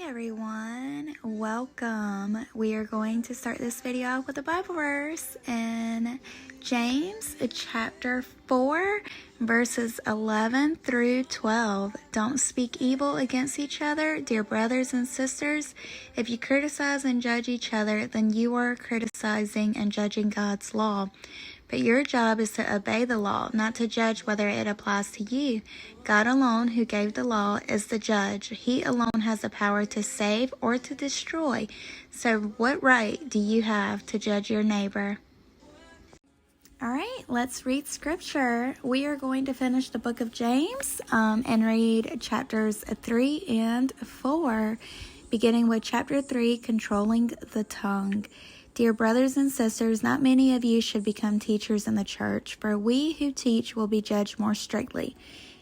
everyone, welcome. We are going to start this video off with a Bible verse in James chapter 4 verses 11 through 12. Don't speak evil against each other, dear brothers and sisters. If you criticize and judge each other, then you are criticizing and judging God's law. But your job is to obey the law, not to judge whether it applies to you. God alone, who gave the law, is the judge. He alone has the power to save or to destroy. So what right do you have to judge your neighbor? All right, let's read scripture. We are going to finish the book of James and read chapters 3 and 4, beginning with chapter 3, controlling the tongue. Dear brothers and sisters, not many of you should become teachers in the church, for we who teach will be judged more strictly.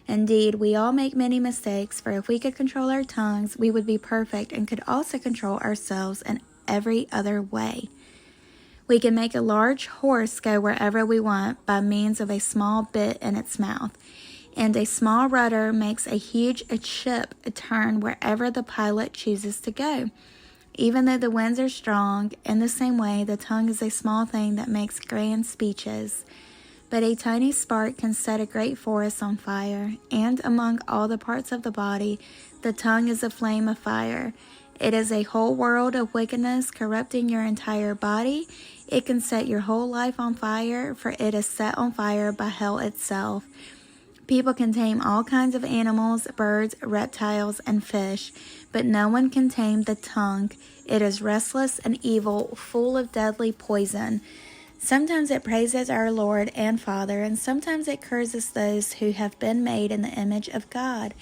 Indeed, we all make many mistakes, for if we could control our tongues, we would be perfect and could also control ourselves in every other way. We can make a large horse go wherever we want by means of a small bit in its mouth, and a small rudder makes a huge ship turn wherever the pilot chooses to go. Even though the winds are strong, in the same way, the tongue is a small thing that makes grand speeches. But a tiny spark can set a great forest on fire, and among all the parts of the body, the tongue is a flame of fire. It is a whole world of wickedness corrupting your entire body. It can set your whole life on fire, for it is set on fire by hell itself. People can tame all kinds of animals, birds, reptiles, and fish, but no one can tame the tongue. It is restless and evil, full of deadly poison. Sometimes it praises our Lord and Father, and sometimes it curses those who have been made in the image of God.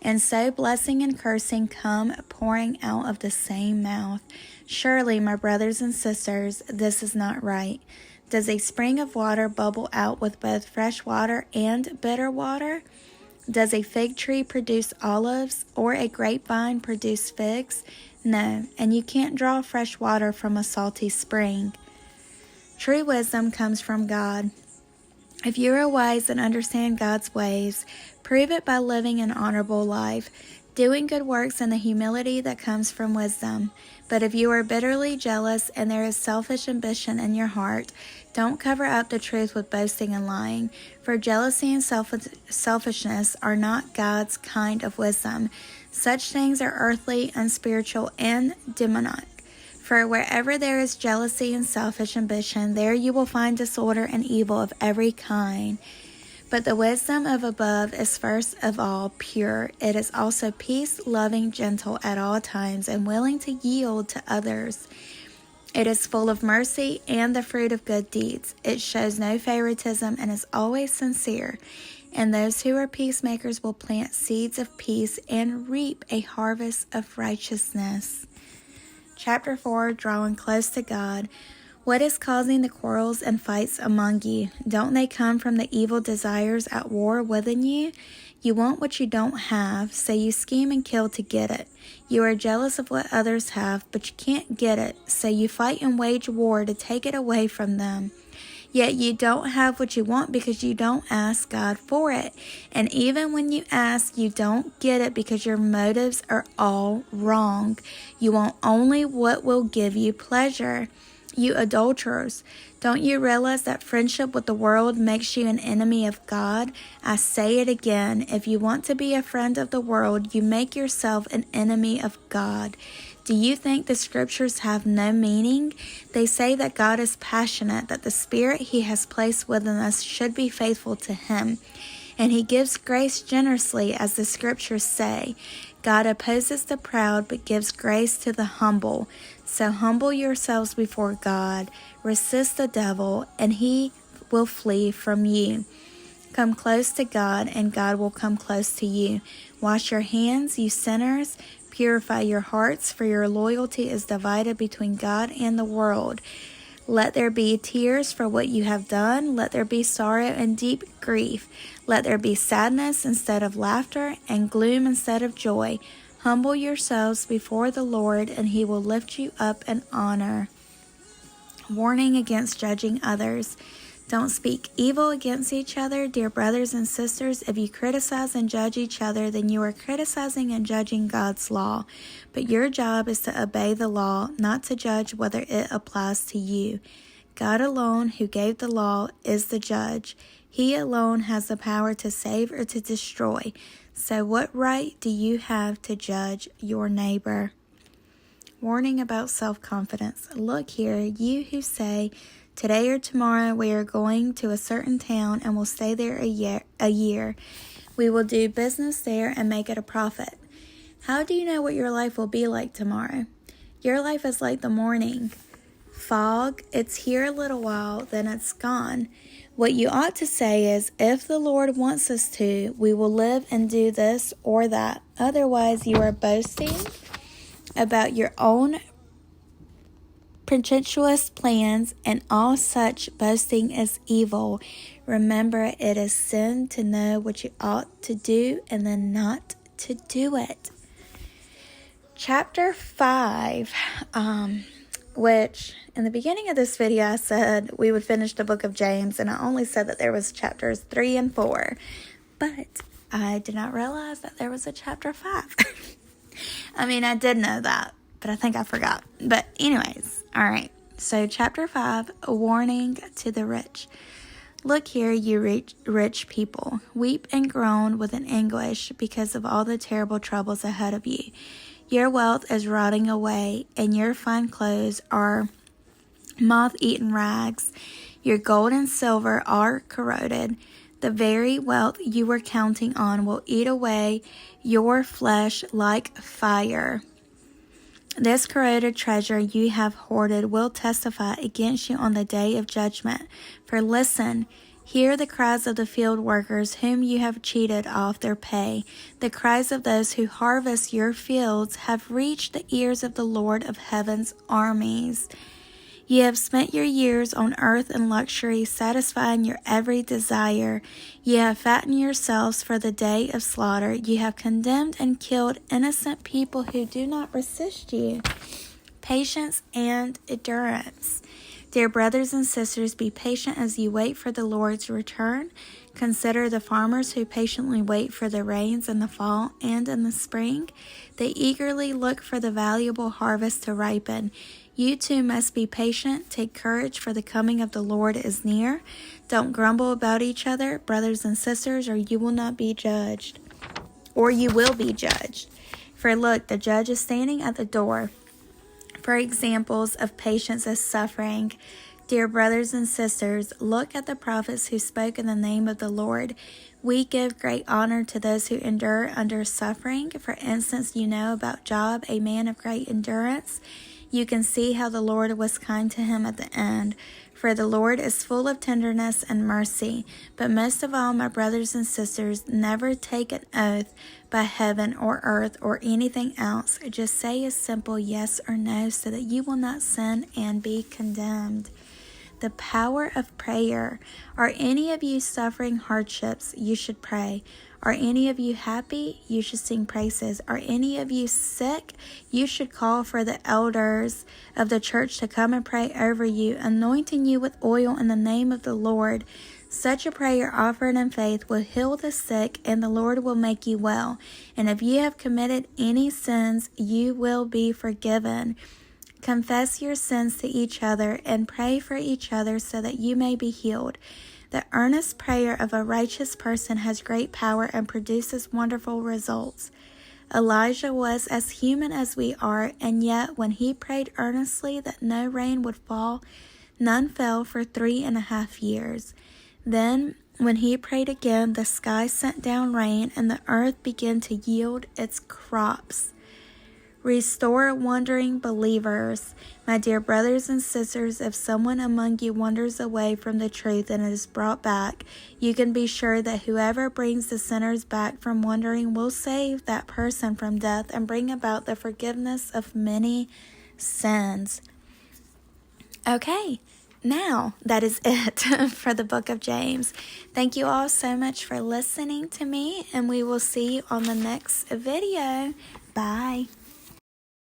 And so blessing and cursing come pouring out of the same mouth. Surely, my brothers and sisters, this is not right. Does a spring of water bubble out with both fresh water and bitter water? Does a fig tree produce olives, or a grapevine produce figs? No, and you can't draw fresh water from a salty spring. True wisdom comes from God. If you are wise and understand God's ways, prove it by living an honorable life, doing good works in the humility that comes from wisdom. But if you are bitterly jealous and there is selfish ambition in your heart, don't cover up the truth with boasting and lying, for jealousy and selfishness are not God's kind of wisdom. Such things are earthly, unspiritual, and demonic. For wherever there is jealousy and selfish ambition, there you will find disorder and evil of every kind. But the wisdom of above is first of all pure. It is also peace, loving, gentle at all times, and willing to yield to others. It is full of mercy and the fruit of good deeds. It shows no favoritism and is always sincere. And those who are peacemakers will plant seeds of peace and reap a harvest of righteousness. Chapter 4, drawing close to God. What is causing the quarrels and fights among you? Don't they come from the evil desires at war within you? You want what you don't have, so you scheme and kill to get it. You are jealous of what others have, but you can't get it, so you fight and wage war to take it away from them. Yet you don't have what you want because you don't ask God for it. And even when you ask, you don't get it because your motives are all wrong. You want only what will give you pleasure. You adulterers, don't you realize that friendship with the world makes you an enemy of God? I say it again, if you want to be a friend of the world, you make yourself an enemy of God. Do you think the scriptures have no meaning? They say that God is passionate, that the Spirit He has placed within us should be faithful to Him. And He gives grace generously, as the scriptures say. God opposes the proud, but gives grace to the humble. So humble yourselves before God, resist the devil, and he will flee from you. Come close to God, and God will come close to you. Wash your hands, you sinners. Purify your hearts, for your loyalty is divided between God and the world. Let there be tears for what you have done. Let there be sorrow and deep grief. Let there be sadness instead of laughter, and gloom instead of joy. Humble yourselves before the Lord, and He will lift you up in honor. Warning against judging others. Don't speak evil against each other. Dear brothers and sisters, if you criticize and judge each other, then you are criticizing and judging God's law. But your job is to obey the law, not to judge whether it applies to you. God alone, who gave the law, is the judge. He alone has the power to save or to destroy. So what right do you have to judge your neighbor? Warning about self-confidence. Look here, you who say, today or tomorrow we are going to a certain town and will stay there a year. We will do business there and make it a profit. How do you know what your life will be like tomorrow? Your life is like the morning fog. It's here a little while, then it's gone. What you ought to say is, if the Lord wants us to, we will live and do this or that. Otherwise, you are boasting about your own pretentious plans, and all such boasting is evil. Remember, it is sin to know what you ought to do and then not to do it. Chapter 5, which in the beginning of this video I said we would finish the book of James, and I only said that there was chapters 3 and 4, but I did not realize that there was a chapter 5. I mean, I did know that, but I think I forgot. But anyways, all right. So chapter 5, a warning to the rich. Look here, you rich people. Weep and groan with an anguish because of all the terrible troubles ahead of you. Your wealth is rotting away, and your fine clothes are moth-eaten rags. Your gold and silver are corroded. The very wealth you were counting on will eat away your flesh like fire. This corroded treasure you have hoarded will testify against you on the day of judgment. For listen, hear the cries of the field workers whom you have cheated off their pay. The cries of those who harvest your fields have reached the ears of the Lord of heaven's armies. You have spent your years on earth in luxury, satisfying your every desire. You have fattened yourselves for the day of slaughter. You have condemned and killed innocent people who do not resist you. Patience and endurance. Dear brothers and sisters, be patient as you wait for the Lord's return. Consider the farmers who patiently wait for the rains in the fall and in the spring. They eagerly look for the valuable harvest to ripen. You too must be patient. Take courage, for the coming of the Lord is near. Don't grumble about each other, brothers and sisters, or you will not be judged. Or you will be judged. For look, the judge is standing at the door. For examples of patience as suffering, dear brothers and sisters, look at the prophets who spoke in the name of the Lord. We give great honor to those who endure under suffering. For instance, you know about Job, a man of great endurance. You can see how the Lord was kind to him at the end. For the Lord is full of tenderness and mercy. But most of all, my brothers and sisters, never take an oath by heaven or earth or anything else. Just say a simple yes or no so that you will not sin and be condemned. The power of prayer. Are any of you suffering hardships? You should pray. Are any of you happy? You should sing praises. Are any of you sick? You should call for the elders of the church to come and pray over you, anointing you with oil in the name of the Lord. Such a prayer offered in faith will heal the sick, and the Lord will make you well. And if you have committed any sins, you will be forgiven. Confess your sins to each other and pray for each other so that you may be healed. The earnest prayer of a righteous person has great power and produces wonderful results. Elijah was as human as we are, and yet when he prayed earnestly that no rain would fall, none fell for 3.5 years. Then, when he prayed again, the sky sent down rain, and the earth began to yield its crops. Restore wandering believers. My dear brothers and sisters, if someone among you wanders away from the truth and is brought back, you can be sure that whoever brings the sinners back from wandering will save that person from death and bring about the forgiveness of many sins. Okay, now that is it for the book of James. Thank you all so much for listening to me, and we will see you on the next video. Bye.